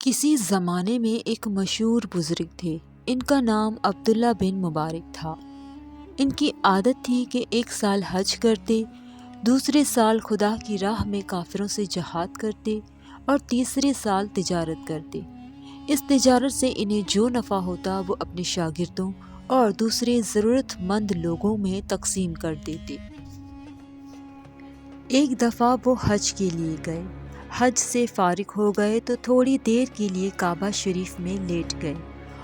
کسی زمانے میں ایک مشہور بزرگ تھے۔ ان کا نام عبداللہ بن مبارک تھا۔ ان کی عادت تھی کہ ایک سال حج کرتے، دوسرے سال خدا کی راہ میں کافروں سے جہاد کرتے اور تیسرے سال تجارت کرتے۔ اس تجارت سے انہیں جو نفع ہوتا وہ اپنے شاگردوں اور دوسرے ضرورت مند لوگوں میں تقسیم کر دیتے۔ ایک دفعہ وہ حج کے لیے گئے۔ حج سے فارغ ہو گئے تو تھوڑی دیر کے لیے کعبہ شریف میں لیٹ گئے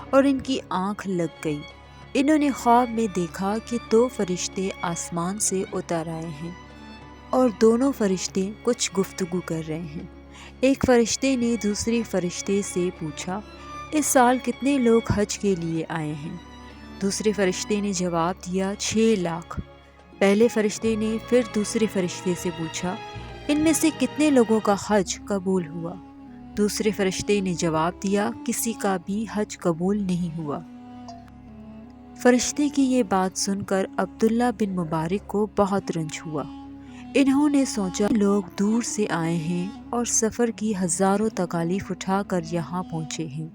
اور ان کی آنکھ لگ گئی۔ انہوں نے خواب میں دیکھا کہ 2 فرشتے آسمان سے اتر آئے ہیں اور دونوں فرشتے کچھ گفتگو کر رہے ہیں۔ ایک فرشتے نے دوسرے فرشتے سے پوچھا، اس سال کتنے لوگ حج کے لیے آئے ہیں؟ دوسرے فرشتے نے جواب دیا، 6 لاکھ۔ پہلے فرشتے نے پھر دوسرے فرشتے سے پوچھا، ان میں سے کتنے لوگوں کا حج قبول ہوا؟ دوسرے فرشتے نے جواب دیا، کسی کا بھی حج قبول نہیں ہوا۔ فرشتے کی یہ بات سن کر عبداللہ بن مبارک کو بہت رنج ہوا۔ انہوں نے سوچا لوگ دور سے آئے ہیں اور سفر کی ہزاروں تکالیف اٹھا کر یہاں پہنچے ہیں۔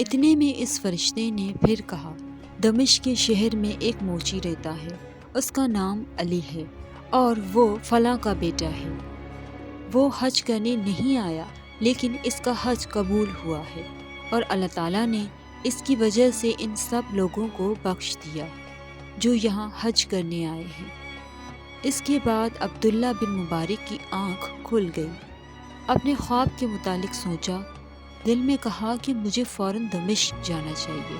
اتنے میں اس فرشتے نے پھر کہا، دمشق کے شہر میں ایک موچی رہتا ہے، اس کا نام علی ہے اور وہ فلاں کا بیٹا ہے۔ وہ حج کرنے نہیں آیا لیکن اس کا حج قبول ہوا ہے اور اللہ تعالیٰ نے اس کی وجہ سے ان سب لوگوں کو بخش دیا جو یہاں حج کرنے آئے ہیں۔ اس کے بعد عبداللہ بن مبارک کی آنکھ کھل گئی۔ اپنے خواب کے متعلق سوچا، دل میں کہا کہ مجھے فوراً دمشق جانا چاہیے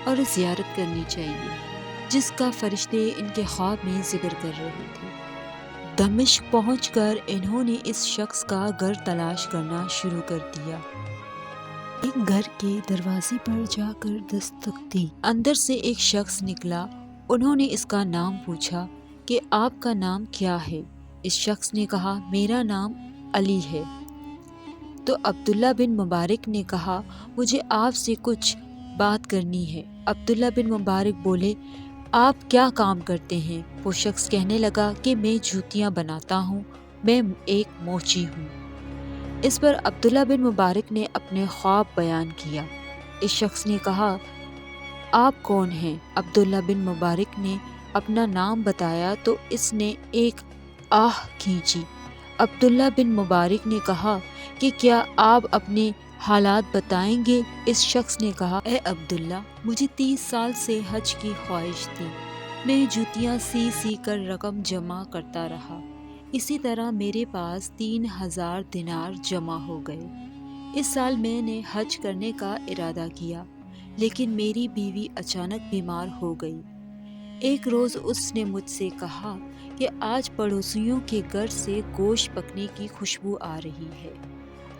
اور زیارت کرنی چاہیے جس کا فرشتے ان کے خواب میں ذکر کر رہے تھے۔ دمشق پہنچ کر انہوں نے اس شخص کا گھر تلاش کرنا شروع کر دیا۔ ایک گھر کے دروازے پر جا کر دستک دی۔ اندر سے ایک شخص نکلا۔ انہوں نے اس کا نام پوچھا کہ آپ کا نام کیا ہے؟ اس شخص نے کہا، میرا نام علی ہے۔ تو عبداللہ بن مبارک نے کہا، مجھے آپ سے کچھ بات کرنی ہے۔ عبداللہ بن مبارک بولے، آپ کیا کام کرتے ہیں؟ وہ شخص کہنے لگا کہ میں جوتیاں بناتا ہوں، میں ایک موچی ہوں۔ اس پر عبداللہ بن مبارک نے اپنے خواب بیان کیا۔ اس شخص نے کہا، آپ کون ہیں؟ عبداللہ بن مبارک نے اپنا نام بتایا تو اس نے ایک آہ کھینچی۔ عبداللہ بن مبارک نے کہا کہ کیا آپ اپنے حالات بتائیں گے؟ اس شخص نے کہا، اے عبداللہ، مجھے 30 سال سے حج کی خواہش تھی۔ میں جوتیاں سی کر رقم جمع کرتا رہا۔ اسی طرح میرے پاس 3000 دینار جمع ہو گئے۔ اس سال میں نے حج کرنے کا ارادہ کیا لیکن میری بیوی اچانک بیمار ہو گئی۔ ایک روز اس نے مجھ سے کہا کہ آج پڑوسیوں کے گھر سے گوشت پکنے کی خوشبو آ رہی ہے،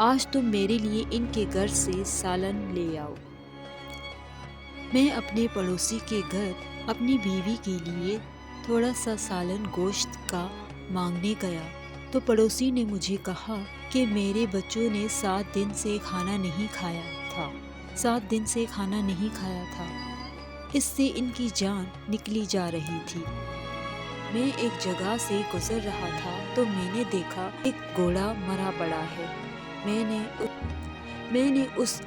آج تم میرے لیے ان کے گھر سے سالن لے آؤ۔ میں اپنے پڑوسی کے گھر اپنی بیوی کے لیے تھوڑا سا سالن گوشت کا مانگنے گیا تو پڑوسی نے مجھے کہا کہ میرے بچوں نے 7 دن سے کھانا نہیں کھایا تھا، اس سے ان کی جان نکلی جا رہی تھی۔ میں ایک جگہ سے گزر رہا تھا تو میں نے دیکھا ایک گھوڑا مرا پڑا ہے۔ میں نے اس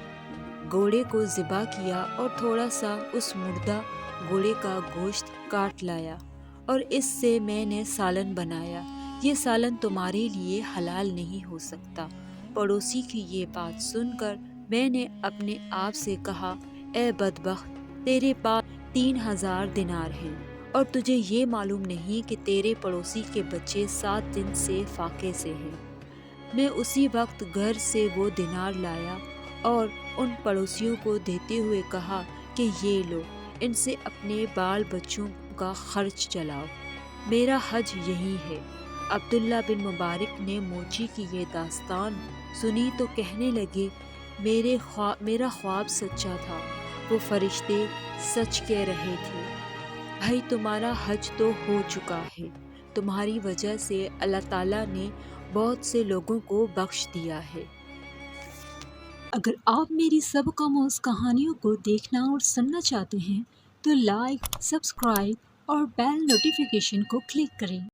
گھوڑے کو ذبح کیا اور تھوڑا سا اس مردہ گھوڑے کا گوشت کاٹ لایا اور اس سے میں نے سالن بنایا۔ یہ سالن تمہارے لیے حلال نہیں ہو سکتا۔ پڑوسی کی یہ بات سن کر میں نے اپنے آپ سے کہا، اے بدبخت، تیرے پاس 3000 دینار ہیں اور تجھے یہ معلوم نہیں کہ تیرے پڑوسی کے بچے 7 دن سے فاقے سے ہیں۔ میں اسی وقت گھر سے وہ دینار لایا اور ان پڑوسیوں کو دیتے ہوئے کہا کہ یہ لو، ان سے اپنے بال بچوں کا خرچ چلاؤ، میرا حج یہی ہے۔ عبداللہ بن مبارک نے موچی کی یہ داستان سنی تو کہنے لگے، میرا خواب سچا تھا، وہ فرشتے سچ کہہ رہے تھے۔ بھائی، تمہارا حج تو ہو چکا ہے، تمہاری وجہ سے اللہ تعالیٰ نے بہت سے لوگوں کو بخش دیا ہے۔ اگر آپ میری سابقہ موز کہانیوں کو دیکھنا اور سننا چاہتے ہیں تو لائک، سبسکرائب اور بیل نوٹیفیکیشن کو کلک کریں۔